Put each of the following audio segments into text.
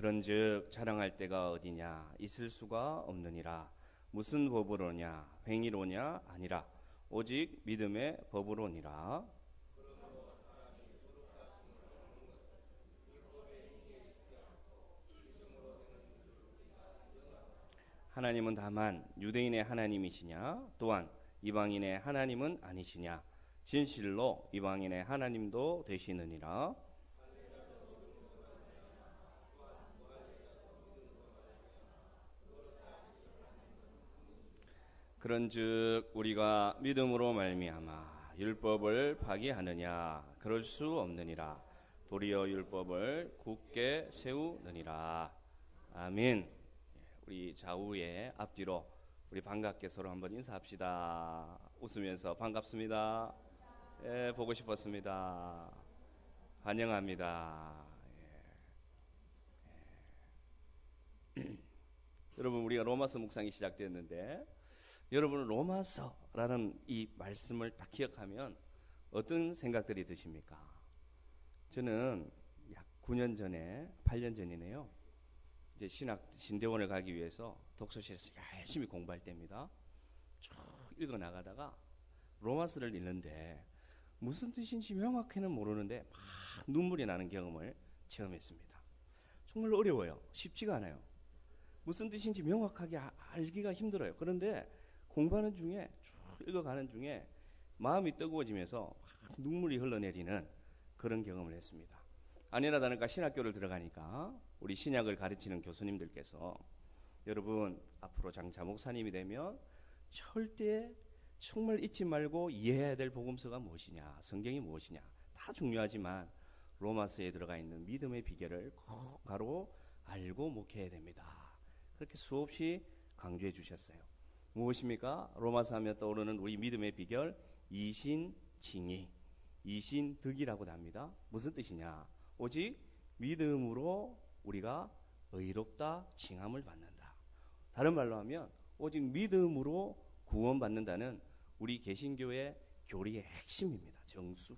그런즉 자랑할 데가 어디냐 있을 수가 없느니라. 무슨 법으로냐 행위로냐 아니라 오직 믿음의 법으로니라. 하나님은 다만 유대인의 하나님이시냐 또한 이방인의 하나님은 아니시냐. 진실로 이방인의 하나님도 되시느니라. 그런즉 우리가 믿음으로 말미암아 율법을 파기하느냐 그럴 수 없느니라. 도리어 율법을 굳게 세우느니라. 아멘. 우리 좌우에 앞뒤로 우리 반갑게 서로 한번 인사합시다. 웃으면서 반갑습니다. 예, 보고 싶었습니다. 환영합니다. 예. 여러분, 우리가 로마서 묵상이 시작되었는데 여러분은 로마서라는 이 말씀을 딱 기억하면 어떤 생각들이 드십니까? 저는 약 9년 전에 8년 전이네요. 이제 신대원을 가기 위해서 독서실에서 열심히 공부할 때입니다. 쭉 읽어 나가다가 로마서를 읽는데 무슨 뜻인지 명확히는 모르는데 막 눈물이 나는 경험을 체험했습니다. 정말 어려워요. 쉽지가 않아요. 무슨 뜻인지 명확하게 알기가 힘들어요. 그런데 공부하는 중에 쭉 읽어가는 중에 마음이 뜨거워지면서 막 눈물이 흘러내리는 그런 경험을 했습니다. 아니나 다를까 신학교를 들어가니까 우리 신약을 가르치는 교수님들께서 여러분 앞으로 장차 목사님이 되면 절대 정말 잊지 말고 이해해야 될 복음서가 무엇이냐, 성경이 무엇이냐 다 중요하지만 로마서에 들어가 있는 믿음의 비결을 꼭 바로 알고 목회해야 됩니다. 그렇게 수없이 강조해 주셨어요. 무엇입니까? 로마서 하면 떠오르는 우리 믿음의 비결 이신칭의, 이신득이라고 합니다. 무슨 뜻이냐? 오직 믿음으로 우리가 의롭다 칭함을 받는다. 다른 말로 하면 오직 믿음으로 구원받는다는 우리 개신교의 교리의 핵심입니다. 정수.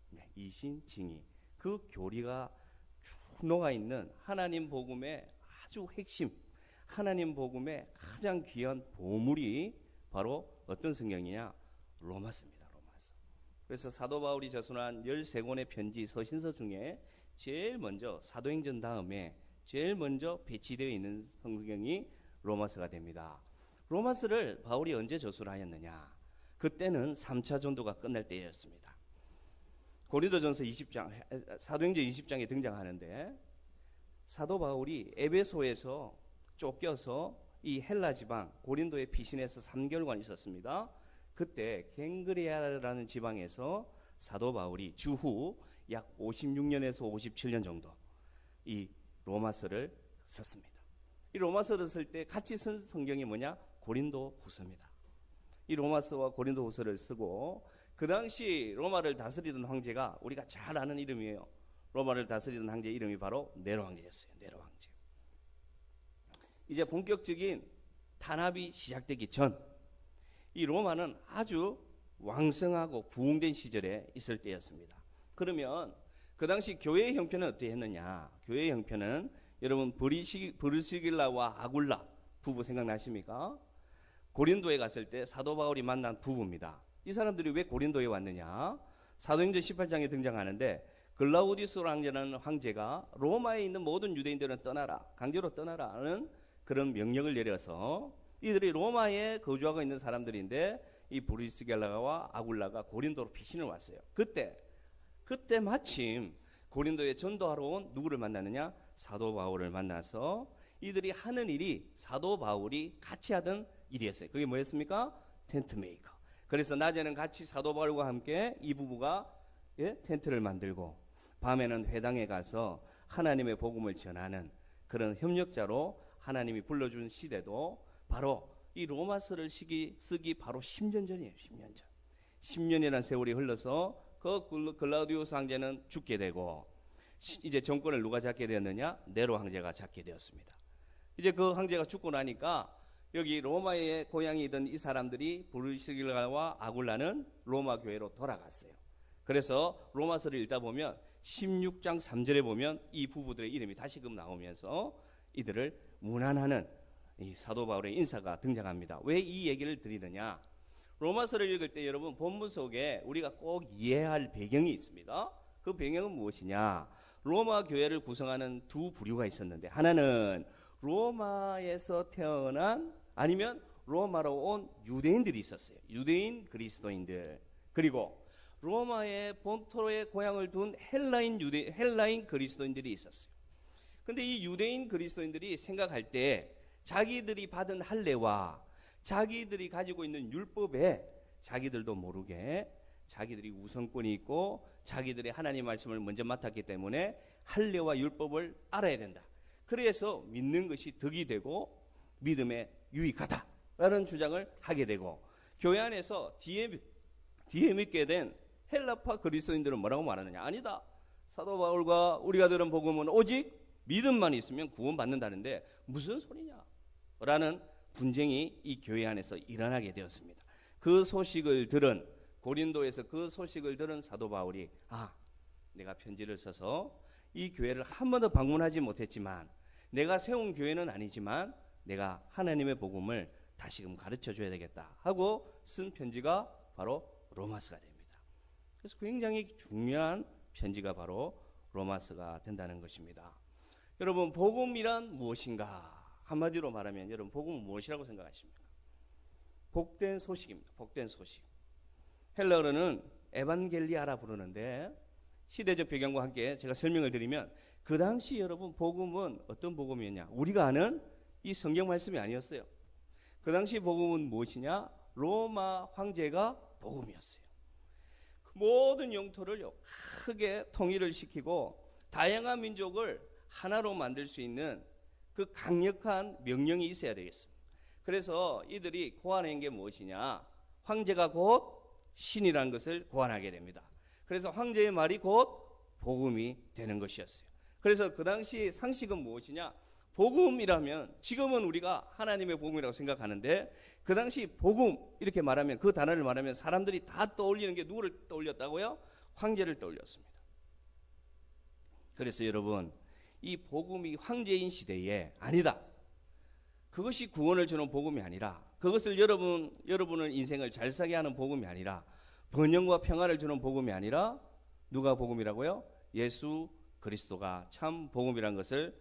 네, 이신칭의. 그 교리가 쭉 녹아있는 하나님 복음의 아주 핵심, 하나님 복음의 가장 귀한 보물이 바로 어떤 성경이냐? 로마서입니다. 로마서. 그래서 사도 바울이 저술한 13권의 편지 서신서 중에 제일 먼저 사도행전 다음에 제일 먼저 배치되어 있는 성경이 로마서가 됩니다. 로마서를 바울이 언제 저술하였느냐? 그때는 3차 전도가 끝날 때였습니다. 고린도전서 20장, 사도행전 20장에 등장하는데 사도 바울이 에베소에서 쫓겨서 이 헬라 지방 고린도의 피신에서 3개월간 있었습니다. 그때 갱그레아라는 지방에서 사도 바울이 주후 약 56년에서 57년 정도 이 로마서를 썼습니다. 이 로마서를 쓸 때 같이 쓴 성경이 뭐냐? 고린도 후서입니다. 이 로마서와 고린도 후서를 쓰고 그 당시 로마를 다스리던 황제가 우리가 잘 아는 이름이에요. 로마를 다스리던 황제 이름이 바로 네로 황제였어요. 네로 황제. 이제 본격적인 탄압이 시작되기 전 이 로마는 아주 왕성하고 부흥된 시절에 있을 때였습니다. 그러면 그 당시 교회의 형편은 어떻게 했느냐? 교회의 형편은 여러분 브리스길라와 아굴라 부부 생각나십니까? 고린도에 갔을 때 사도 바울이 만난 부부입니다. 이 사람들이 왜 고린도에 왔느냐? 사도행전 18장에 등장하는데 글라우디우스라는 황제가 로마에 있는 모든 유대인들은 떠나라, 강제로 떠나라는 그런 명령을 내려서 이들이 로마에 거주하고 있는 사람들인데 이 브리스길라와 아굴라가 고린도로 피신을 왔어요. 그때 마침 고린도에 전도하러 온 누구를 만나느냐? 사도 바울을 만나서 이들이 하는 일이 사도 바울이 같이 하던 일이었어요. 그게 뭐였습니까? 텐트 메이커. 그래서 낮에는 같이 사도 바울과 함께 이 부부가 텐트를 만들고 밤에는 회당에 가서 하나님의 복음을 전하는 그런 협력자로 하나님이 불러준 시대도 바로 이 로마서를 쓰기 바로 10년 전이에요. 10년 전. 10년이라는 세월이 흘러서 그 글라우디우스 황제는 죽게 되고 이제 정권을 누가 잡게 되었느냐? 네로 황제가 잡게 되었습니다. 이제 그 황제가 죽고 나니까 여기 로마의 고향이던 이 사람들이 브리스길라와 아굴라는 로마 교회로 돌아갔어요. 그래서 로마서를 읽다 보면 16장 3절에 보면 이 부부들의 이름이 다시금 나오면서 이들을 문안하는 이 사도 바울의 인사가 등장합니다. 왜 이 얘기를 드리느냐? 로마서를 읽을 때 여러분 본문 속에 우리가 꼭 이해할 배경이 있습니다. 그 배경은 무엇이냐? 로마 교회를 구성하는 두 부류가 있었는데, 하나는 로마에서 태어난 아니면 로마로 온 유대인들이 있었어요. 유대인 그리스도인들. 그리고 로마의 본토의 고향을 둔 헬라인 그리스도인들이 있었어요. 근데 이 유대인 그리스도인들이 생각할 때 자기들이 받은 할례와 자기들이 가지고 있는 율법에 자기들도 모르게 자기들이 우선권이 있고 자기들이 하나님 말씀을 먼저 맡았기 때문에 할례와 율법을 알아야 된다. 그래서 믿는 것이 덕이 되고 믿음에 유익하다라는 주장을 하게 되고, 교회 안에서 뒤에 믿게 된 헬라파 그리스도인들은 뭐라고 말하느냐? 아니다. 사도 바울과 우리가 들은 복음은 오직 믿음만 있으면 구원받는다는데 무슨 소리냐? 라는 분쟁이 이 교회 안에서 일어나게 되었습니다. 그 소식을 들은 고린도에서 그 소식을 들은 사도 바울이 내가 편지를 써서 이 교회를 한 번도 방문하지 못했지만 내가 세운 교회는 아니지만 내가 하나님의 복음을 다시금 가르쳐 줘야 되겠다 하고 쓴 편지가 바로 로마서가 됩니다. 그래서 굉장히 중요한 편지가 바로 로마서가 된다는 것입니다. 여러분, 복음이란 무엇인가? 한마디로 말하면 여러분 복음은 무엇이라고 생각하십니까? 복된 소식입니다. 복된 소식. 헬라어로는 에반겔리아라 부르는데, 시대적 배경과 함께 제가 설명을 드리면 그 당시 여러분 복음은 어떤 복음이었냐? 우리가 아는 이 성경 말씀이 아니었어요. 그 당시 복음은 무엇이냐? 로마 황제가 복음이었어요. 그 모든 영토를 크게 통일을 시키고 다양한 민족을 하나로 만들 수 있는 그 강력한 명령이 있어야 되겠습니다. 그래서 이들이 고안한 게 무엇이냐? 황제가 곧 신이라는 것을 고안하게 됩니다. 그래서 황제의 말이 곧 복음이 되는 것이었어요. 그래서 그 당시 상식은 무엇이냐? 복음이라면, 지금은 우리가 하나님의 복음이라고 생각하는데 그 당시 복음 이렇게 말하면, 그 단어를 말하면 사람들이 다 떠올리는 게 누구를 떠올렸다고요? 황제를 떠올렸습니다. 그래서 여러분, 이 복음이 황제인 시대에 아니다, 그것이 구원을 주는 복음이 아니라, 그것을 여러분의 인생을 잘 사게 하는 복음이 아니라, 번영과 평화를 주는 복음이 아니라 누가 복음이라고요? 예수 그리스도가 참 복음이라는 것을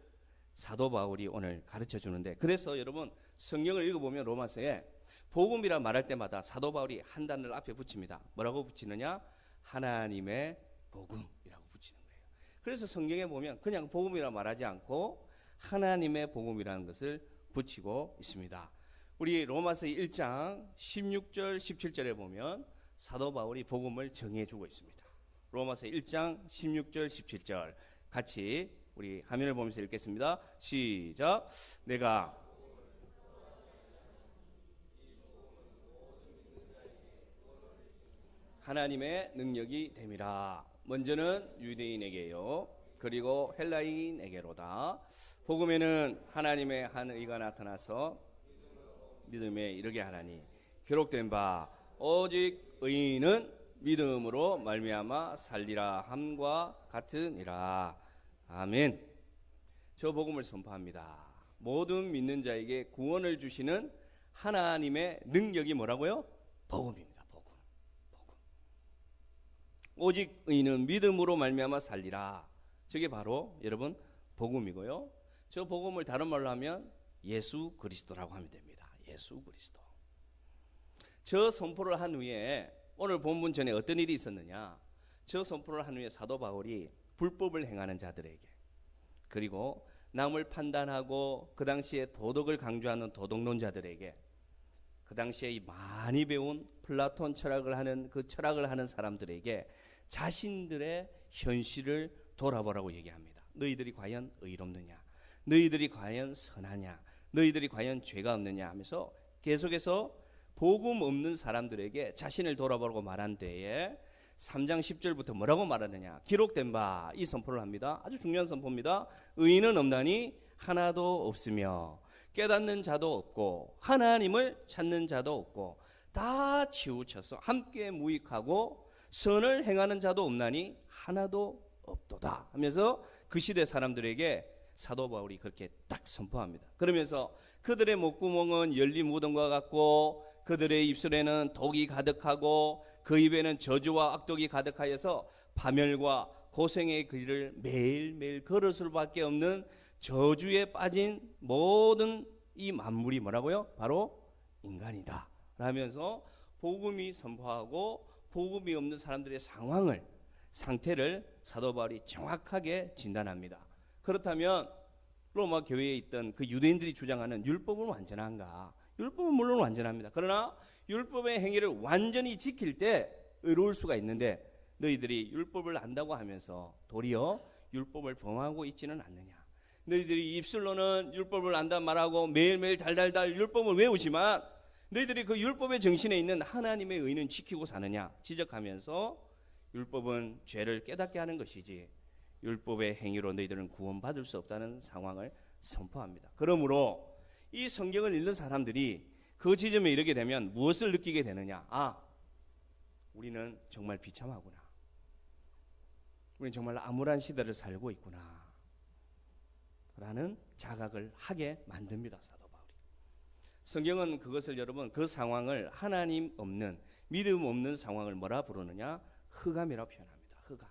사도 바울이 오늘 가르쳐 주는데, 그래서 여러분 성경을 읽어보면 로마서에 복음이라 말할 때마다 사도 바울이 한 단어를 앞에 붙입니다. 뭐라고 붙이느냐? 하나님의 복음이라고 붙이는 거예요. 그래서 성경에 보면 그냥 복음이라 말하지 않고 하나님의 복음이라는 것을 붙이고 있습니다. 우리 로마서 1장 16절 17절에 보면 사도 바울이 복음을 정해 주고 있습니다. 로마서 1장 16절 17절 같이 우리 화면을 보면서 읽겠습니다. 시작. 내가 하나님의 능력이 됨이라. 먼저는 유대인에게요, 그리고 헬라인에게로다. 복음에는 하나님의 한 의가 나타나서 믿음에 이르게 하나니, 기록된 바 오직 의인은 믿음으로 말미암아 살리라 함과 같으니라. 아멘. 저 복음을 선포합니다. 모든 믿는 자에게 구원을 주시는 하나님의 능력이 뭐라고요? 복음입니다. 복음. 오직 의인은 믿음으로 말미암아 살리라. 저게 바로 여러분 복음이고요. 저 복음을 다른 말로 하면 예수 그리스도라고 하면 됩니다. 예수 그리스도. 저 선포를 한 후에, 오늘 본문 전에 어떤 일이 있었느냐? 저 선포를 한 후에 사도 바울이 불법을 행하는 자들에게, 그리고 남을 판단하고 그 당시에 도덕을 강조하는 도덕론자들에게, 그 당시에 많이 배운 플라톤 철학을 하는 그 철학을 하는 사람들에게 자신들의 현실을 돌아보라고 얘기합니다. 너희들이 과연 의롭느냐? 너희들이 과연 선하냐? 너희들이 과연 죄가 없느냐? 하면서 계속해서 복음 없는 사람들에게 자신을 돌아보라고 말한 때에 3장 10절부터 뭐라고 말하느냐? 기록된 바, 이 선포를 합니다. 아주 중요한 선포입니다. 의인은 없나니 하나도 없으며 깨닫는 자도 없고 하나님을 찾는 자도 없고 다 치우쳐서 함께 무익하고 선을 행하는 자도 없나니 하나도 없도다 하면서 그 시대 사람들에게 사도 바울이 그렇게 딱 선포합니다. 그러면서 그들의 목구멍은 열린 무덤과 같고 그들의 입술에는 독이 가득하고 그 입에는 저주와 악독이 가득하여서 파멸과 고생의 길을 매일매일 걸을 수밖에 없는 저주에 빠진 모든 이 만물이 뭐라고요? 바로 인간이다 라면서 복음이 선포하고 복음이 없는 사람들의 상태를 사도 바울이 정확하게 진단합니다. 그렇다면 로마 교회에 있던 그 유대인들이 주장하는 율법은 완전한가? 율법은 물론 완전합니다. 그러나 율법의 행위를 완전히 지킬 때 의로울 수가 있는데 너희들이 율법을 안다고 하면서 도리어 율법을 범하고 있지는 않느냐? 너희들이 입술로는 율법을 안다 말하고 매일매일 달달달 율법을 외우지만 너희들이 그 율법의 정신에 있는 하나님의 의는 지키고 사느냐 지적하면서 율법은 죄를 깨닫게 하는 것이지 율법의 행위로 너희들은 구원받을 수 없다는 상황을 선포합니다. 그러므로 이 성경을 읽는 사람들이 그 지점에 이르게 되면 무엇을 느끼게 되느냐? 우리는 정말 비참하구나. 우리는 정말 암울한 시대를 살고 있구나 라는 자각을 하게 만듭니다. 사도 바울이. 성경은 그것을 여러분 그 상황을 하나님 없는 믿음 없는 상황을 뭐라 부르느냐? 흑암이라고 표현합니다. 흑암.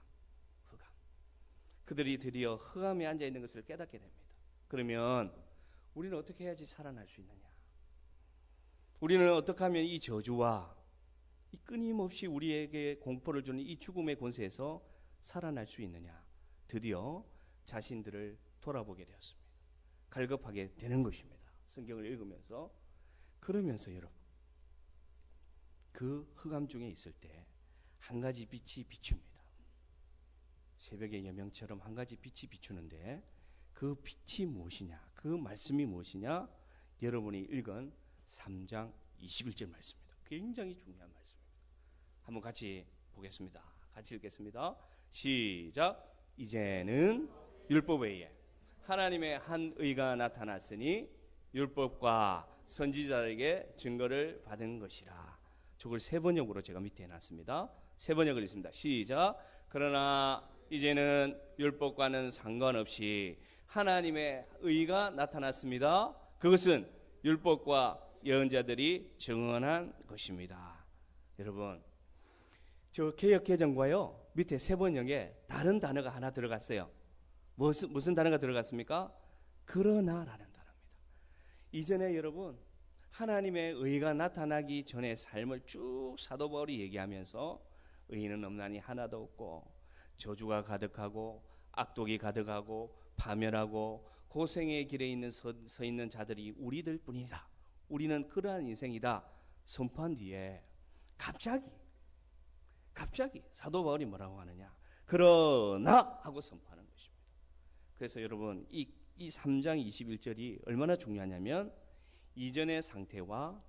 그들이 드디어 흑암에 앉아있는 것을 깨닫게 됩니다. 그러면 우리는 어떻게 해야지 살아날 수 있느냐? 우리는 어떻게 하면 이 저주와 이 끊임없이 우리에게 공포를 주는 이 죽음의 권세에서 살아날 수 있느냐? 드디어 자신들을 돌아보게 되었습니다. 갈급하게 되는 것입니다. 성경을 읽으면서. 그러면서 여러분 그 흑암 중에 있을 때 한 가지 빛이 비춥니다. 새벽의 여명처럼 한 가지 빛이 비추는데 그 빛이 무엇이냐? 그 말씀이 무엇이냐? 여러분이 읽은 3장 21절 말씀입니다. 굉장히 중요한 말씀입니다. 한번 같이 보겠습니다. 같이 읽겠습니다. 시작. 이제는 율법에 의해 하나님의 한 의가 나타났으니 율법과 선지자에게 증거를 받은 것이라. 저걸 세 번역으로 제가 밑에 해놨습니다. 세 번역을 읽습니다. 시작. 그러나 이제는 율법과는 상관없이 하나님의 의가 나타났습니다. 그것은 율법과 예언자들이 증언한 것입니다. 여러분, 저 개역개정과요 밑에 세 번역에 다른 단어가 하나 들어갔어요. 무슨 단어가 들어갔습니까? 그러나라는 단어입니다. 이전에 여러분 하나님의 의가 나타나기 전에 삶을 쭉 사도 바울이 얘기하면서 의인은 없나니 하나도 없고 저주가 가득하고 악독이 가득하고 파멸하고 고생의 길에 있는 서 있는 자들이 우리들 뿐이다. 우리는 그러한 인생이다. 선포한 뒤에 갑자기 사도 바울이 뭐라고 하느냐? 그러나 하고 선포하는 것입니다. 그래서 여러분 이 3장 21절이 얼마나 중요하냐면 이전의 상태와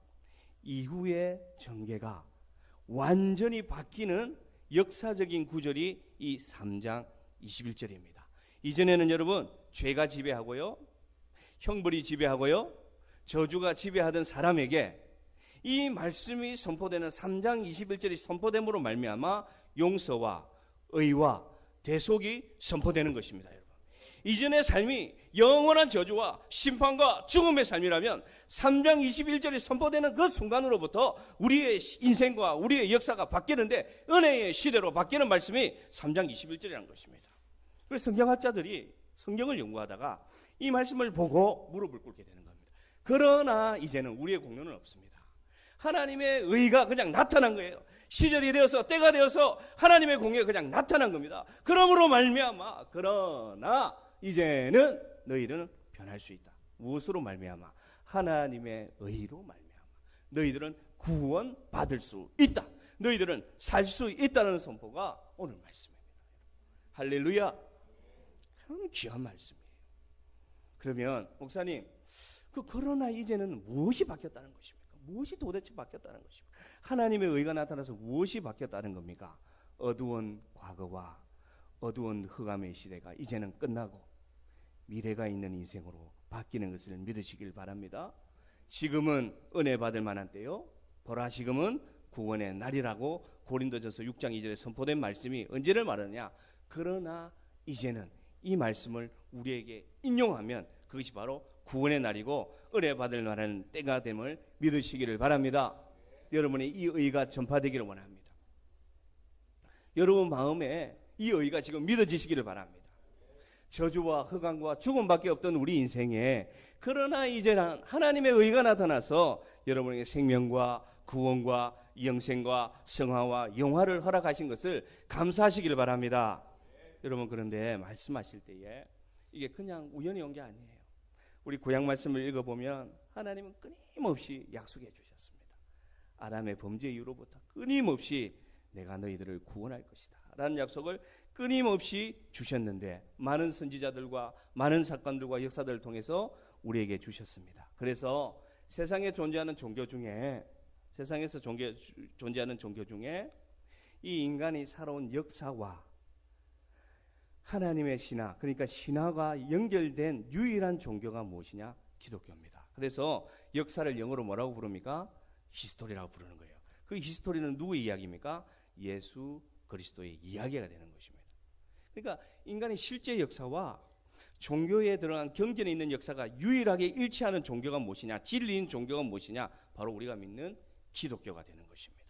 이후의 전개가 완전히 바뀌는 역사적인 구절이 이 3장 21절입니다. 이전에는 여러분 죄가 지배하고요, 형벌이 지배하고요, 저주가 지배하던 사람에게 이 말씀이 선포되는 3장 21절이 선포됨으로 말미암아 용서와 의와 대속이 선포되는 것입니다. 여러분, 이전의 삶이 영원한 저주와 심판과 죽음의 삶이라면 3장 21절이 선포되는 그 순간으로부터 우리의 인생과 우리의 역사가 바뀌는데 은혜의 시대로 바뀌는 말씀이 3장 21절이라는 것입니다. 그래서 성경학자들이 성경을 연구하다가 이 말씀을 보고 무릎을 꿇게 되는 겁니다. 그러나 이제는 우리의 공로는 없습니다. 하나님의 의가 그냥 나타난 거예요. 시절이 되어서 때가 되어서 하나님의 공의가 그냥 나타난 겁니다. 그러므로 말미암아 그러나 이제는 너희들은 변할 수 있다. 무엇으로 말미암아? 하나님의 의로 말미암아 너희들은 구원받을 수 있다. 너희들은 살 수 있다는 선포가 오늘 말씀입니다. 할렐루야. 참 귀한 말씀이에요. 그러면 목사님, 그러나 이제는 무엇이 바뀌었다는 것입니까? 무엇이 도대체 바뀌었다는 것입니까? 하나님의 의가 나타나서 무엇이 바뀌었다는 겁니까? 어두운 과거와 어두운 흑암의 시대가 이제는 끝나고 미래가 있는 인생으로 바뀌는 것을 믿으시길 바랍니다. 지금은 은혜 받을 만한 때요, 보라 지금은 구원의 날이라고 고린도전서 6장 2절에 선포된 말씀이 언제를 말하느냐? 그러나 이제는 이 말씀을 우리에게 인용하면 그것이 바로 구원의 날이고 은혜 받을 날은 때가 됨을 믿으시기를 바랍니다. 여러분의 이 의가 전파되기를 원합니다. 여러분 마음에 이 의가 지금 믿어지시기를 바랍니다. 저주와 흑암과 죽음밖에 없던 우리 인생에 그러나 이제는 하나님의 의가 나타나서 여러분에게 생명과 구원과 영생과 성화와 영화를 허락하신 것을 감사하시길 바랍니다. 여러분 그런데 말씀하실 때에 이게 그냥 우연히 온 게 아니에요. 우리 구약 말씀을 읽어보면 하나님은 끊임없이 약속해 주셨습니다. 아담의 범죄 이후로부터 끊임없이 내가 너희들을 구원할 것이다 라는 약속을 끊임없이 주셨는데 많은 선지자들과 많은 사건들과 역사들을 통해서 우리에게 주셨습니다. 그래서 세상에 존재하는 종교 중에 존재하는 종교 중에 이 인간이 살아온 역사와 하나님의 신화, 그러니까 신화가 연결된 유일한 종교가 무엇이냐? 기독교입니다. 그래서 역사를 영어로 뭐라고 부릅니까? 히스토리라고 부르는 거예요. 그 히스토리는 누구의 이야기입니까? 예수 그리스도의 이야기가 되는 것입니다. 그러니까 인간의 실제 역사와 종교에 들어간 경전에 있는 역사가 유일하게 일치하는 종교가 무엇이냐? 진리인 종교가 무엇이냐? 바로 우리가 믿는 기독교가 되는 것입니다.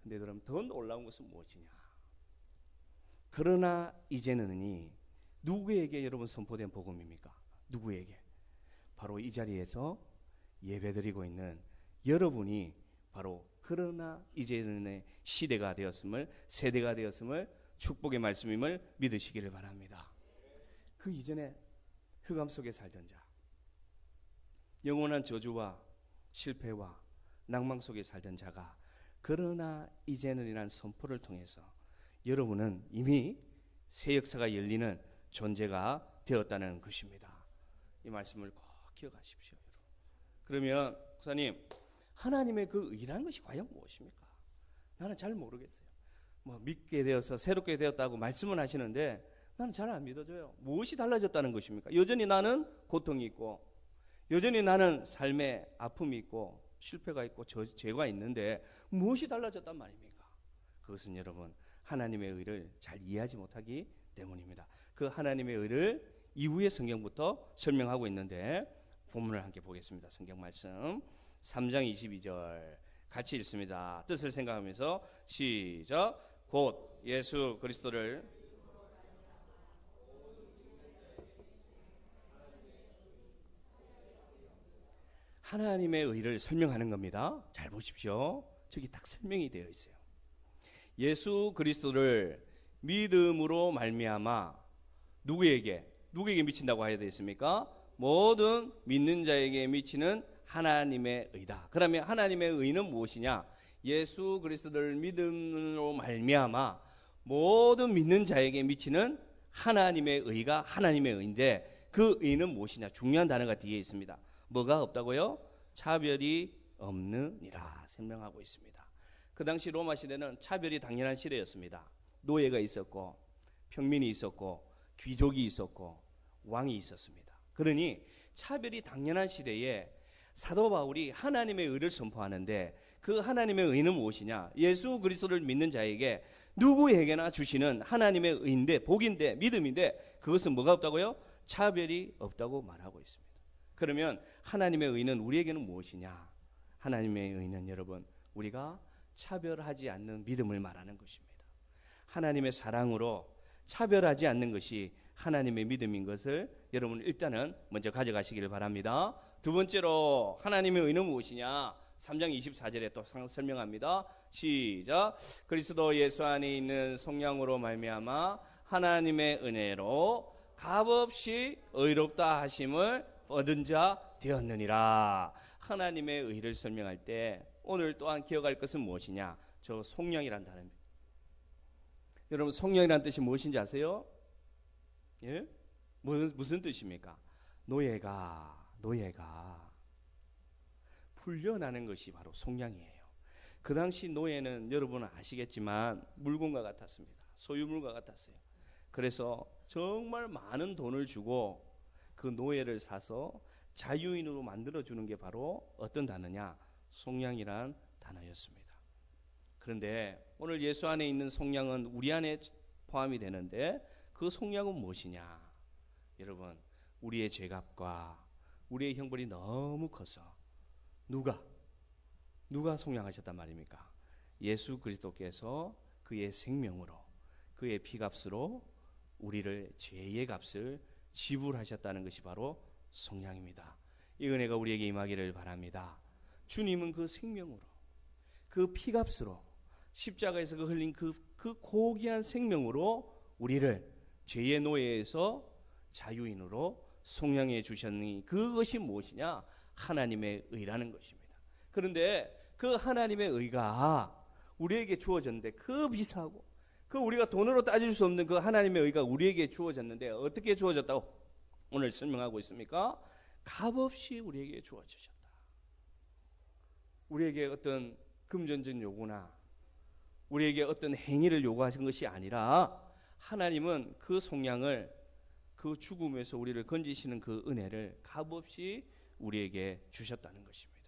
근데 여러분 더 놀라운 것은 무엇이냐? 그러나 이제는이 누구에게 여러분 선포된 복음입니까? 누구에게? 바로 이 자리에서 예배드리고 있는 여러분이 바로 그러나 이제는 시대가 되었음을, 세대가 되었음을, 축복의 말씀임을 믿으시기를 바랍니다. 그 이전에 흑암 속에 살던 자, 영원한 저주와 실패와 낭망 속에 살던 자가 그러나 이제는이라는 선포를 통해서 여러분은 이미 새 역사가 열리는 존재가 되었다는 것입니다. 이 말씀을 꼭 기억하십시오. 그러면 목사님, 하나님의 그 의라는 것이 과연 무엇입니까? 나는 잘 모르겠어요. 믿게 되어서 새롭게 되었다고 말씀을 하시는데 나는 잘 안 믿어져요. 무엇이 달라졌다는 것입니까? 여전히 나는 고통이 있고, 여전히 나는 삶에 아픔이 있고, 실패가 있고, 죄가 있는데 무엇이 달라졌단 말입니까? 그것은 여러분 하나님의 의를 잘 이해하지 못하기 때문입니다. 그 하나님의 의를 이후의 성경부터 설명하고 있는데 본문을 함께 보겠습니다. 성경 말씀 3장 22절 같이 읽습니다. 뜻을 생각하면서 시작. 곧 예수 그리스도를 하나님의 의를 설명하는 겁니다. 잘 보십시오. 저기 딱 설명이 되어 있어요. 예수 그리스도를 믿음으로 말미암아 누구에게 미친다고 하야 되겠습니까? 모든 믿는 자에게 미치는 하나님의 의다. 그러면 하나님의 의는 무엇이냐? 예수 그리스도를 믿음으로 말미암아 모든 믿는 자에게 미치는 하나님의 의가 하나님의 의인데 그 의는 무엇이냐? 중요한 단어가 뒤에 있습니다. 뭐가 없다고요? 차별이 없느니라 설명하고 있습니다. 그 당시 로마 시대는 차별이 당연한 시대였습니다. 노예가 있었고 평민이 있었고 귀족이 있었고 왕이 있었습니다. 그러니 차별이 당연한 시대에 사도 바울이 하나님의 의를 선포하는데 그 하나님의 의는 무엇이냐? 예수 그리스도를 믿는 자에게 누구에게나 주시는 하나님의 의인데 복인데 믿음인데 그것은 뭐가 없다고요? 차별이 없다고 말하고 있습니다. 그러면 하나님의 의는 우리에게는 무엇이냐? 하나님의 의는 여러분 우리가 차별하지 않는 믿음을 말하는 것입니다. 하나님의 사랑으로 차별하지 않는 것이 하나님의 믿음인 것을 여러분 일단은 먼저 가져가시기를 바랍니다. 두 번째로 하나님의 의는 무엇이냐? 3장 24절에 또 설명합니다. 시작. 그리스도 예수 안에 있는 성령으로 말미암아 하나님의 은혜로 값없이 의롭다 하심을 얻은 자 되었느니라. 하나님의 의를 설명할 때 오늘 또한 기억할 것은 무엇이냐? 저 성령이란 단어입니다. 여러분 성령이란 뜻이 무엇인지 아세요? 예? 무슨 뜻입니까? 노예가 풀려나는 것이 바로 속량이에요. 그 당시 노예는 여러분은 아시겠지만 물건과 같았습니다. 소유물과 같았어요. 그래서 정말 많은 돈을 주고 그 노예를 사서 자유인으로 만들어주는 게 바로 어떤 단어냐? 속량이란 단어였습니다. 그런데 오늘 예수 안에 있는 속량은 우리 안에 포함이 되는데 그 속량은 무엇이냐? 여러분, 우리의 죄값과 우리의 형벌이 너무 커서 누가 속량하셨단 말입니까? 예수 그리스도께서 그의 생명으로, 그의 피값으로 우리를 죄의 값을 지불하셨다는 것이 바로 속량입니다. 이 은혜가 우리에게 임하기를 바랍니다. 주님은 그 생명으로, 그 피값으로, 십자가에서 그 흘린 그 고귀한 생명으로 우리를 죄의 노예에서 자유인으로 속량해 주셨으니 그것이 무엇이냐? 하나님의 의라는 것입니다. 그런데 그 하나님의 의가 우리에게 주어졌는데, 그 비싸고 그 우리가 돈으로 따질 수 없는 그 하나님의 의가 우리에게 주어졌는데 어떻게 주어졌다고 오늘 설명하고 있습니까? 값없이 우리에게 주어지셨다. 우리에게 어떤 금전적 요구나 우리에게 어떤 행위를 요구하신 것이 아니라 하나님은 그 속량을, 그 죽음에서 우리를 건지시는 그 은혜를 값없이 우리에게 주셨다는 것입니다.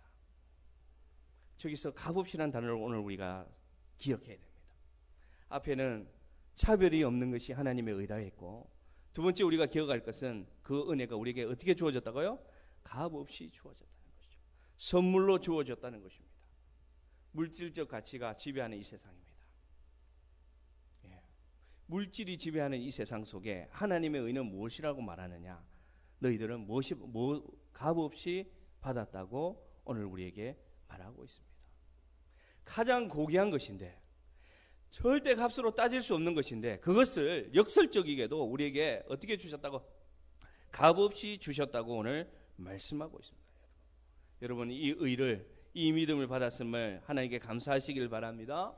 저기서 값없이라는 단어를 오늘 우리가 기억해야 됩니다. 앞에는 차별이 없는 것이 하나님의 의라 했고, 두 번째 우리가 기억할 것은 그 은혜가 우리에게 어떻게 주어졌다고요? 값없이 주어졌다는 것이죠. 선물로 주어졌다는 것입니다. 물질적 가치가 지배하는 이 세상입니다. 물질이 지배하는 이 세상 속에 하나님의 의는 무엇이라고 말하느냐? 너희들은 값없이 받았다고 오늘 우리에게 말하고 있습니다. 가장 고귀한 것인데, 절대 값으로 따질 수 없는 것인데, 그것을 역설적이게도 우리에게 어떻게 주셨다고? 값없이 주셨다고 오늘 말씀하고 있습니다. 여러분, 이 의를, 이 믿음을 받았음을 하나님께 감사하시길 바랍니다.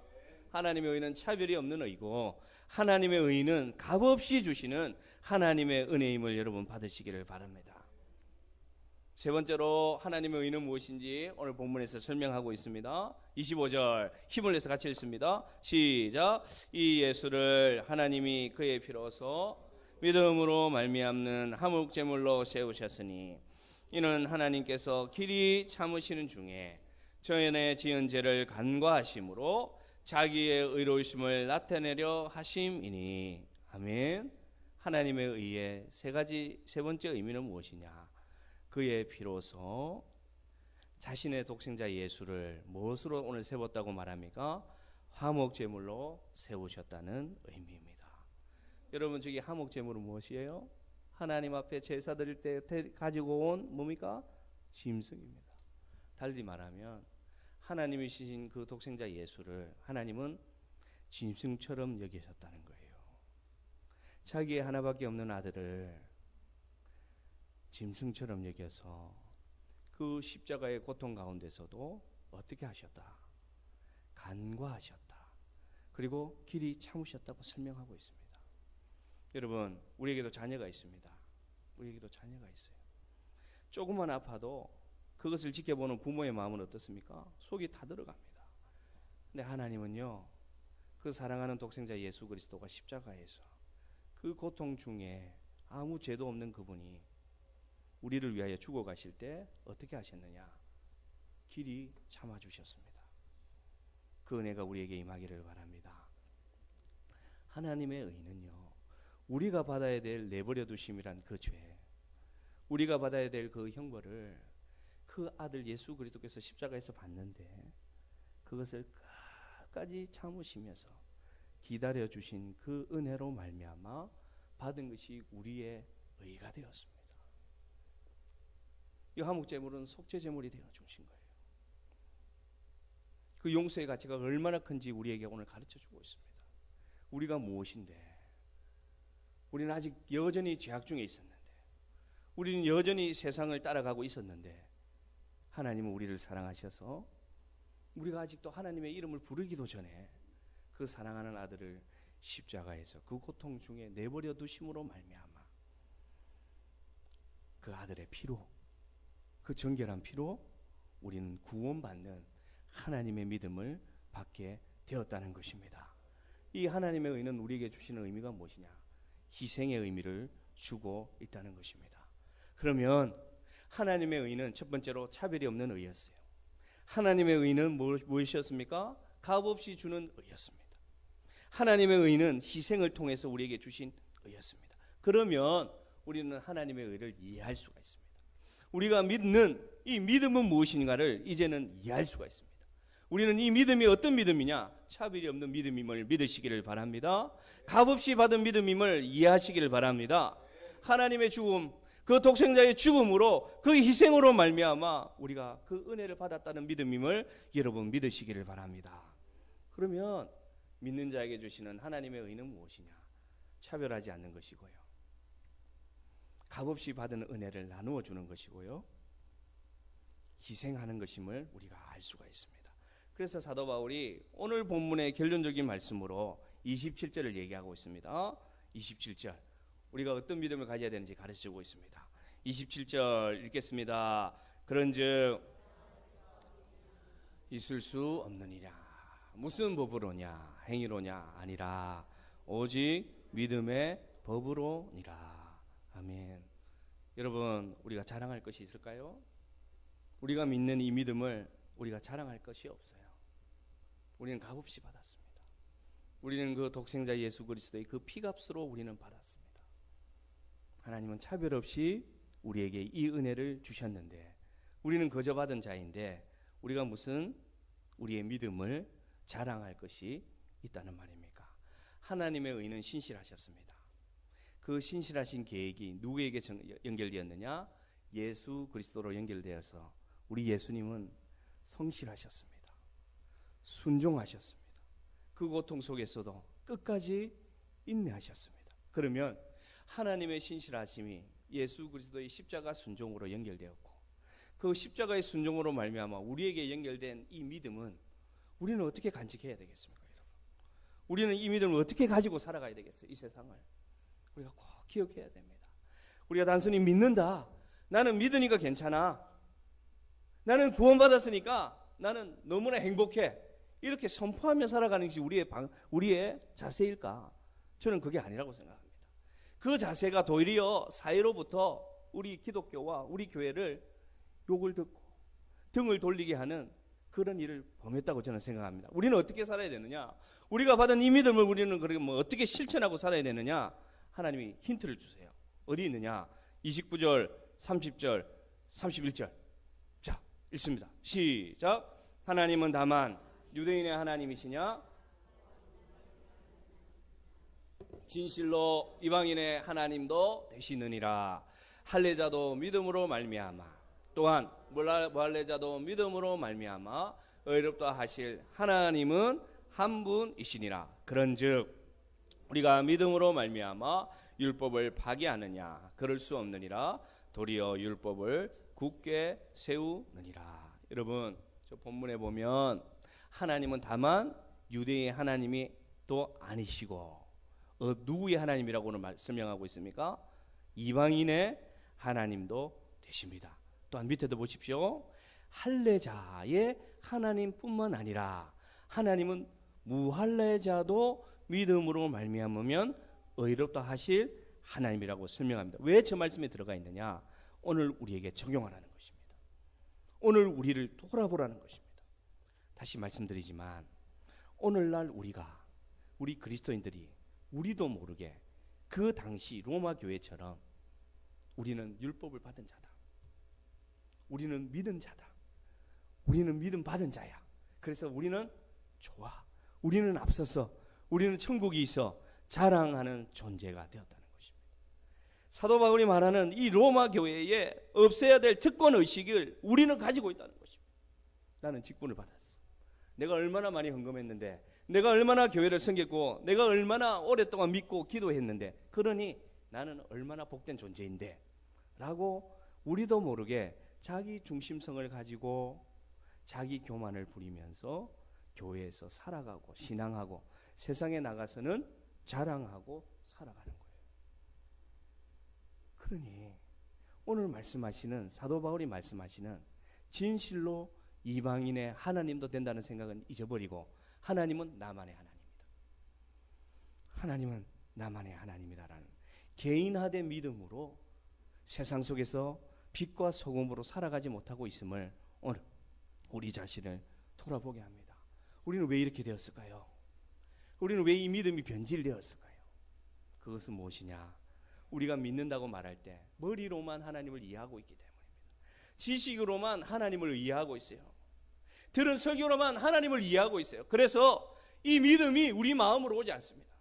하나님의 의는 차별이 없는 의고, 하나님의 의는 값없이 주시는 하나님의 은혜임을 여러분 받으시기를 바랍니다. 세 번째로 하나님의 의는 무엇인지 오늘 본문에서 설명하고 있습니다. 25절 힘을 내서 같이 읽습니다. 시작. 이 예수를 하나님이 그의 피로서 믿음으로 말미암는 화목 제물로 세우셨으니 이는 하나님께서 길이 참으시는 중에 전에 지은 죄를 간과하심으로 자기의 의로우심을 나타내려 하심이니. 아멘. 하나님의 의의 세 번째 의미는 무엇이냐? 그의 피로서 자신의 독생자 예수를 무엇으로 오늘 세웠다고 말합니까? 화목제물로 세우셨다는 의미입니다. 여러분, 저기 화목제물은 무엇이에요? 하나님 앞에 제사 드릴 때 가지고 온 뭡니까? 짐승입니다. 달리 말하면 하나님이 주신 그 독생자 예수를 하나님은 짐승처럼 여기셨다는 거예요. 자기의 하나밖에 없는 아들을 짐승처럼 여겨서 그 십자가의 고통 가운데서도 어떻게 하셨다? 간과하셨다. 그리고 길이 참으셨다고 설명하고 있습니다. 여러분, 우리에게도 자녀가 있습니다. 우리에게도 자녀가 있어요. 조금만 아파도 그것을 지켜보는 부모의 마음은 어떻습니까? 속이 다 들어갑니다. 근데 하나님은요, 그 사랑하는 독생자 예수 그리스도가 십자가에서 그 고통 중에 아무 죄도 없는 그분이 우리를 위하여 죽어가실 때 어떻게 하셨느냐? 길이 참아주셨습니다. 그 은혜가 우리에게 임하기를 바랍니다. 하나님의 의는요, 우리가 받아야 될 내버려 두심이란 그 죄, 우리가 받아야 될 그 형벌을 그 아들 예수 그리스도께서 십자가에서 받는데 그것을 끝까지 참으시면서 기다려주신 그 은혜로 말미암아 받은 것이 우리의 의가 되었습니다. 이 화목제물은 속죄제물이 되어 주신 거예요. 그 용서의 가치가 얼마나 큰지 우리에게 오늘 가르쳐주고 있습니다. 우리가 무엇인데, 우리는 아직 여전히 죄악 중에 있었는데, 우리는 여전히 세상을 따라가고 있었는데, 하나님은 우리를 사랑하셔서 우리가 아직도 하나님의 이름을 부르기도 전에 그 사랑하는 아들을 십자가에서 그 고통 중에 내버려 두심으로 말미암아 그 아들의 피로, 그 정결한 피로 우리는 구원받는 하나님의 믿음을 받게 되었다는 것입니다. 이 하나님의 의는 우리에게 주시는 의미가 무엇이냐? 희생의 의미를 주고 있다는 것입니다. 그러면 하나님의 의는 첫 번째로 차별이 없는 의였어요. 하나님의 의는 무엇이었습니까? 값없이 주는 의였습니다. 하나님의 의는 희생을 통해서 우리에게 주신 의였습니다. 그러면 우리는 하나님의 의를 이해할 수가 있습니다. 우리가 믿는 이 믿음은 무엇인가를 이제는 이해할 수가 있습니다. 우리는 이 믿음이 어떤 믿음이냐? 차별이 없는 믿음임을 믿으시기를 바랍니다. 값없이 받은 믿음임을 이해하시기를 바랍니다. 하나님의 죽음, 그 독생자의 죽음으로 그 희생으로 말미암아 우리가 그 은혜를 받았다는 믿음임을 여러분 믿으시기를 바랍니다. 그러면 믿는 자에게 주시는 하나님의 의는 무엇이냐? 차별하지 않는 것이고요, 값없이 받은 은혜를 나누어 주는 것이고요, 희생하는 것임을 우리가 알 수가 있습니다. 그래서 사도 바울이 오늘 본문의 결론적인 말씀으로 27절을 얘기하고 있습니다. 27절, 우리가 어떤 믿음을 가져야 되는지 가르치고 있습니다. 27절 읽겠습니다. 그런즉 있을 수 없느니라. 무슨 법으로냐? 행위로냐? 아니라 오직 믿음의 법으로니라. 아멘. 여러분, 우리가 자랑할 것이 있을까요? 우리가 믿는 이 믿음을 우리가 자랑할 것이 없어요. 우리는 값없이 받았습니다. 우리는 그 독생자 예수 그리스도의 그 피값으로 우리는 받았습니다. 하나님은 차별 없이 우리에게 이 은혜를 주셨는데 우리는 거저 받은 자인데 우리가 무슨 우리의 믿음을 자랑할 것이 있다는 말입니까? 하나님의 의는 신실하셨습니다. 그 신실하신 계획이 누구에게 연결되었느냐? 예수 그리스도로 연결되어서 우리 예수님은 성실하셨습니다. 순종하셨습니다. 그 고통 속에서도 끝까지 인내하셨습니다. 그러면 하나님의 신실하심이 예수 그리스도의 십자가 순종으로 연결되었고 그 십자가의 순종으로 말미암아 우리에게 연결된 이 믿음은 우리는 어떻게 간직해야 되겠습니까, 여러분? 우리는 이 믿음을 어떻게 가지고 살아가야 되겠어요? 이 세상을 우리가 꼭 기억해야 됩니다. 우리가 단순히 믿는다, 나는 믿으니까 괜찮아, 나는 구원받았으니까 나는 너무나 행복해, 이렇게 선포하며 살아가는 것이 우리의 자세일까? 저는 그게 아니라고 생각합니다. 그 자세가 도리어 사회로부터 우리 기독교와 우리 교회를 욕을 듣고 등을 돌리게 하는 그런 일을 범했다고 저는 생각합니다. 우리는 어떻게 살아야 되느냐? 우리가 받은 이 믿음을 우리는 그러면 어떻게 실천하고 살아야 되느냐? 하나님이 힌트를 주세요. 어디 있느냐? 29절, 30절, 31절. 자, 읽습니다. 시작. 하나님은 다만 유대인의 하나님이시냐? 진실로 이방인의 하나님도 되시느니라. 할례자도 믿음으로 말미암아, 또한 무할례자도 믿음으로 말미암아 의롭다 하실 하나님은 한 분이시니라. 그런즉 우리가 믿음으로 말미암아 율법을 파기하느냐? 그럴 수 없느니라. 도리어 율법을 굳게 세우느니라. 여러분, 저 본문에 보면 하나님은 다만 유대인의 하나님이 또 아니시고 누구의 하나님이라고는 설명하고 있습니까? 이방인의 하나님도 되십니다. 또한 밑에도 보십시오. 할례자의 하나님뿐만 아니라 하나님은 무할례자도 믿음으로 말미암으면 의롭다 하실 하나님이라고 설명합니다. 왜 저 말씀에 들어가 있느냐? 오늘 우리에게 적용하라는 것입니다. 오늘 우리를 돌아보라는 것입니다. 다시 말씀드리지만 오늘날 우리 그리스도인들이 우리도 모르게 그 당시 로마 교회처럼 우리는 율법을 받은 자다, 우리는 믿은 자다, 우리는 믿음 받은 자야, 그래서 우리는 좋아, 우리는 앞서서, 우리는 천국이 있어 자랑하는 존재가 되었다는 것입니다. 사도 바울이 말하는 이 로마 교회에 없애야 될 특권 의식을 우리는 가지고 있다는 것입니다. 나는 직분을 받았어. 내가 얼마나 많이 헌금했는데, 내가 얼마나 교회를 섬겼고, 내가 얼마나 오랫동안 믿고 기도했는데, 그러니 나는 얼마나 복된 존재인데 라고 우리도 모르게 자기 중심성을 가지고 자기 교만을 부리면서 교회에서 살아가고 신앙하고 세상에 나가서는 자랑하고 살아가는 거예요. 그러니 오늘 말씀하시는 사도 바울이 말씀하시는 진실로 이방인의 하나님도 된다는 생각은 잊어버리고 하나님은 나만의 하나님이다, 하나님은 나만의 하나님이다라는 개인화된 믿음으로 세상 속에서 빛과 소금으로 살아가지 못하고 있음을 오늘 우리 자신을 돌아보게 합니다. 우리는 왜 이렇게 되었을까요? 우리는 왜 이 믿음이 변질되었을까요? 그것은 무엇이냐? 우리가 믿는다고 말할 때 머리로만 하나님을 이해하고 있기 때문입니다. 지식으로만 하나님을 이해하고 있어요. 들은 설교로만 하나님을 이해하고 있어요. 그래서 이 믿음이 우리 마음으로 오지 않습니다.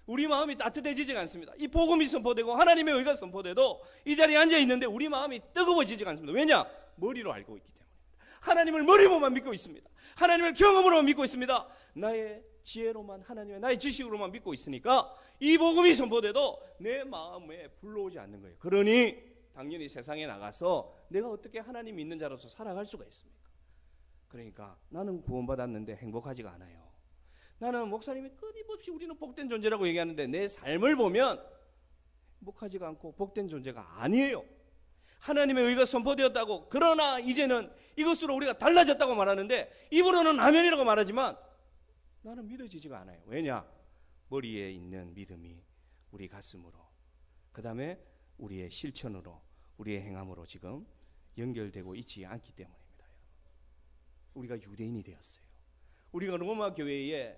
우리 마음이 따뜻해지지가 않습니다. 이 복음이 선포되고 하나님의 의가 선포돼도 이 자리에 앉아 있는데 우리 마음이 뜨거워지지가 않습니다. 왜냐? 머리로 알고 있기 때문입니다. 하나님을 머리로만 믿고 있습니다. 하나님을 경험으로만 믿고 있습니다. 나의 지혜로만, 나의 지식으로만 믿고 있으니까 이 복음이 선포돼도 내 마음에 불러오지 않는 거예요. 그러니 당연히 세상에 나가서 내가 어떻게 하나님 믿는 자로서 살아갈 수가 있습니까? 그러니까 나는 구원받았는데 행복하지가 않아요. 나는 목사님이 끊임없이 우리는 복된 존재라고 얘기하는데 내 삶을 보면 행복하지가 않고 복된 존재가 아니에요. 하나님의 의가 선포되었다고, 그러나 이제는 이것으로 우리가 달라졌다고 말하는데 입으로는 아멘이라고 말하지만 나는 믿어지지가 않아요. 왜냐? 머리에 있는 믿음이 우리 가슴으로, 그 다음에 우리의 실천으로, 우리의 행함으로 지금 연결되고 있지 않기 때문입니다. 우리가 유대인이 되었어요. 우리가 로마 교회에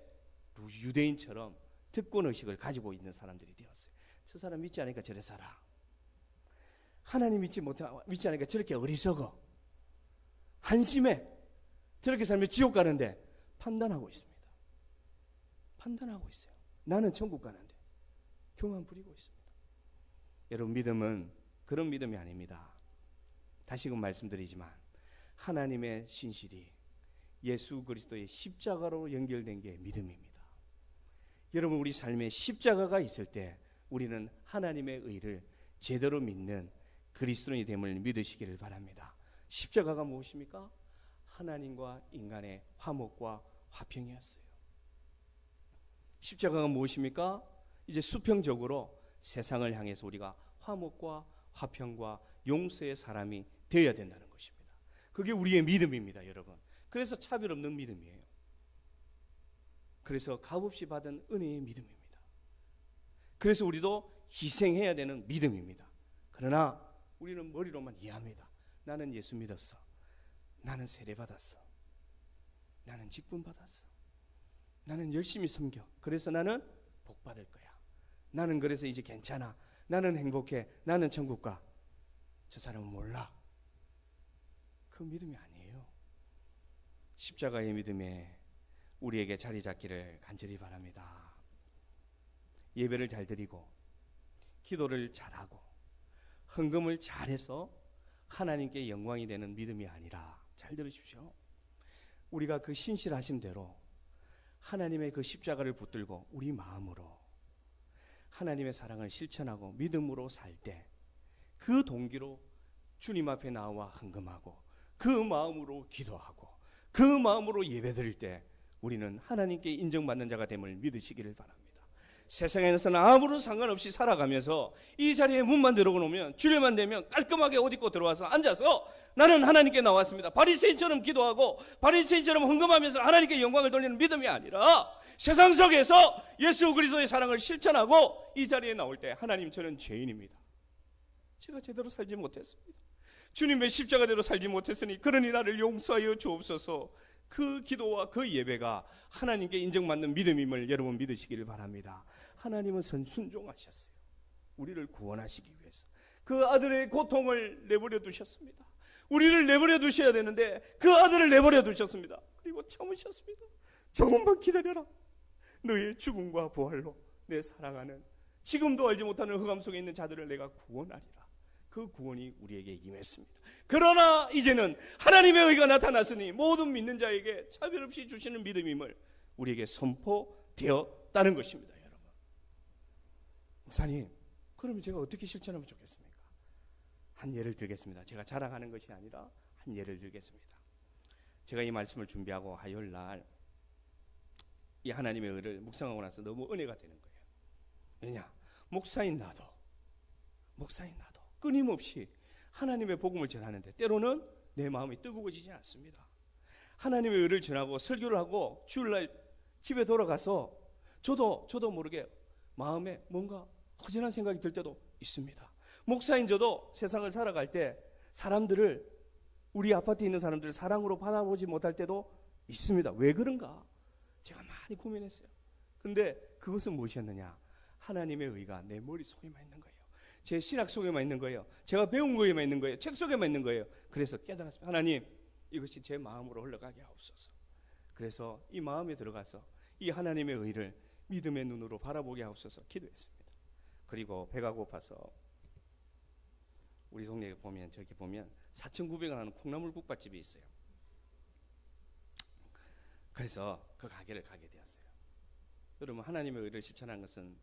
유대인처럼 특권의식을 가지고 있는 사람들이 되었어요. 저 사람 믿지 않으니까 저래 살아. 하나님 믿지 않으니까 저렇게 어리석어. 한심해. 저렇게 살면 지옥 가는데 판단하고 있습니다. 판단하고 있어요. 나는 천국 가는데 교만 부리고 있습니다. 여러분, 믿음은 그런 믿음이 아닙니다. 다시금 말씀드리지만 하나님의 신실이 예수 그리스도의 십자가로 연결된 게 믿음입니다. 여러분, 우리 삶에 십자가가 있을 때 우리는 하나님의 의를 제대로 믿는 그리스도인이 됨을 믿으시기를 바랍니다. 십자가가 무엇입니까? 하나님과 인간의 화목과 화평이었어요. 십자가가 무엇입니까? 이제 수평적으로 세상을 향해서 우리가 화목과 화평과 용서의 사람이 되어야 된다는 것입니다. 그게 우리의 믿음입니다, 여러분. 그래서 차별 없는 믿음이에요. 그래서 값없이 받은 은혜의 믿음입니다. 그래서 우리도 희생해야 되는 믿음입니다. 그러나 우리는 머리로만 이해합니다. 나는 예수 믿었어. 나는 세례 받았어. 나는 직분 받았어. 나는 열심히 섬겨. 그래서 나는 복 받을 거야. 나는 그래서 이제 괜찮아. 나는 행복해. 나는 천국 가. 저 사람은 몰라. 그 믿음이 아니에요. 십자가의 믿음에 우리에게 자리 잡기를 간절히 바랍니다. 예배를 잘 드리고 기도를 잘하고 헌금을 잘해서 하나님께 영광이 되는 믿음이 아니라, 잘 들으십시오, 우리가 그 신실하심대로 하나님의 그 십자가를 붙들고 우리 마음으로 하나님의 사랑을 실천하고 믿음으로 살 때 그 동기로 주님 앞에 나와 헌금하고 그 마음으로 기도하고 그 마음으로 예배드릴 때 우리는 하나님께 인정받는 자가 됨을 믿으시기를 바랍니다. 세상에서는 아무런 상관없이 살아가면서 이 자리에 문만 들어오면 주일만 되면 깔끔하게 옷 입고 들어와서 앉아서 나는 하나님께 나왔습니다. 바리새인처럼 기도하고 바리새인처럼 헌금하면서 하나님께 영광을 돌리는 믿음이 아니라 세상 속에서 예수 그리스도의 사랑을 실천하고 이 자리에 나올 때 하나님, 저는 죄인입니다. 제가 제대로 살지 못했습니다. 주님의 십자가대로 살지 못했으니 그러니 나를 용서하여 주옵소서. 그 기도와 그 예배가 하나님께 인정받는 믿음임을 여러분 믿으시기를 바랍니다. 하나님은 순종하셨어요. 우리를 구원하시기 위해서 그 아들의 고통을 내버려 두셨습니다. 우리를 내버려 두셔야 되는데 그 아들을 내버려 두셨습니다. 그리고 참으셨습니다. 조금만 기다려라. 너의 죽음과 부활로 내 사랑하는, 지금도 알지 못하는 흑암 속에 있는 자들을 내가 구원하리라. 그 구원이 우리에게 임했습니다. 그러나 이제는 하나님의 의가 나타났으니 모든 믿는 자에게 차별 없이 주시는 믿음임을 우리에게 선포되었다는 것입니다. 여러분, 목사님, 그러면 제가 어떻게 실천하면 좋겠습니까? 한 예를 들겠습니다. 제가 자랑하는 것이 아니라 한 예를 들겠습니다. 제가 이 말씀을 준비하고 화요일날 이 하나님의 의를 묵상하고 나서 너무 은혜가 되는 거예요. 왜냐? 목사인 나도 끊임없이 하나님의 복음을 전하는데 때로는 내 마음이 뜨거워지지 않습니다. 하나님의 의를 전하고 설교를 하고 주일날 집에 돌아가서 저도 모르게 마음에 뭔가 허전한 생각이 들 때도 있습니다. 목사인 저도 세상을 살아갈 때 사람들을, 우리 아파트에 있는 사람들을 사랑으로 받아보지 못할 때도 있습니다. 왜 그런가? 제가 많이 고민했어요. 그런데 그것은 무엇이었느냐? 하나님의 의가 내 머릿속에만 있는 거예요. 제 신학 속에만 있는 거예요. 제가 배운 거에만 있는 거예요. 책 속에만 있는 거예요. 그래서 깨달았습니다. 하나님, 이것이 제 마음으로 흘러가게 하옵소서. 그래서 이 마음에 들어가서 이 하나님의 의를 믿음의 눈으로 바라보게 하옵소서 기도했습니다. 그리고 배가 고파서 우리 동네에 보면 저기 보면 4,900원 하는 콩나물 국밥집이 있어요. 그래서 그 가게를 가게 되었어요. 여러분, 하나님의 의를 실천하는 것은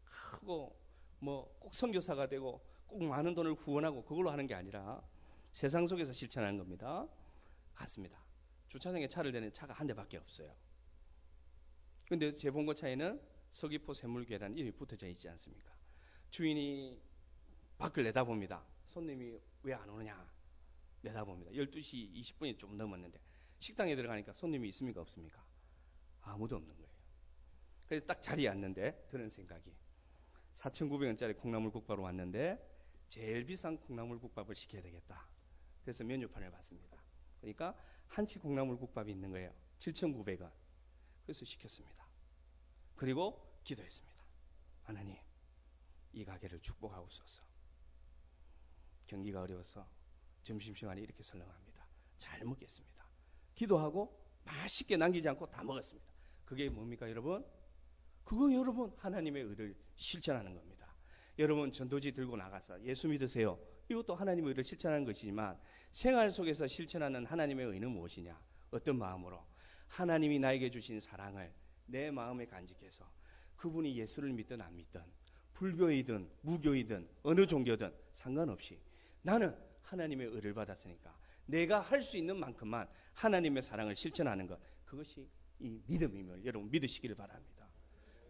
크고 뭐 꼭 선교사가 되고 꼭 많은 돈을 후원하고 그걸로 하는 게 아니라 세상 속에서 실천하는 겁니다. 갔습니다. 주차장에 차를 대는 차가 한 대밖에 없어요. 근데 제 본거 차에는 서귀포 샘물계란 이름이 붙어져 있지 않습니까? 주인이 밖을 내다봅니다. 손님이 왜 안 오느냐 내다봅니다. 12시 20분이 좀 넘었는데 식당에 들어가니까 손님이 있습니까 없습니까? 아무도 없는 거예요. 그래서 딱 자리에 앉는데 드는 생각이 4,900원짜리 콩나물국밥으로 왔는데 제일 비싼 콩나물국밥을 시켜야 되겠다. 그래서 메뉴판을 봤습니다. 그러니까 한치 콩나물국밥이 있는 거예요. 7,900원. 그래서 시켰습니다. 그리고 기도했습니다. 하나님, 이 가게를 축복하옵소서. 경기가 어려워서 점심시간에 이렇게 설렁합니다. 잘 먹겠습니다. 기도하고 맛있게 남기지 않고 다 먹었습니다. 그게 뭡니까 여러분? 그거 여러분 하나님의 의를 실천하는 겁니다. 여러분 전도지 들고 나가서 예수 믿으세요. 이것도 하나님의 의를 실천하는 것이지만 생활 속에서 실천하는 하나님의 의는 무엇이냐? 어떤 마음으로? 하나님이 나에게 주신 사랑을 내 마음에 간직해서 그분이 예수를 믿든 안 믿든 불교이든 무교이든 어느 종교든 상관없이 나는 하나님의 의를 받았으니까 내가 할 수 있는 만큼만 하나님의 사랑을 실천하는 것, 그것이 이 믿음임을 여러분 믿으시기를 바랍니다.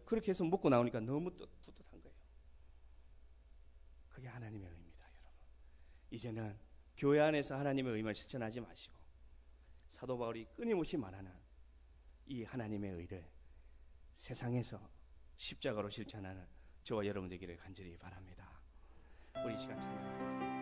그렇게 해서 먹고 나오니까 너무 뿌듯한 거예요. 그게 하나님의 의입니다. 여러분, 이제는 교회 안에서 하나님의 의를 실천하지 마시고 사도 바울이 끊임없이 말하는 이 하나님의 의를 세상에서 십자가로 실천하는 저와 여러분 되기를 간절히 바랍니다. 우리 이 시간 찬양하겠습니다.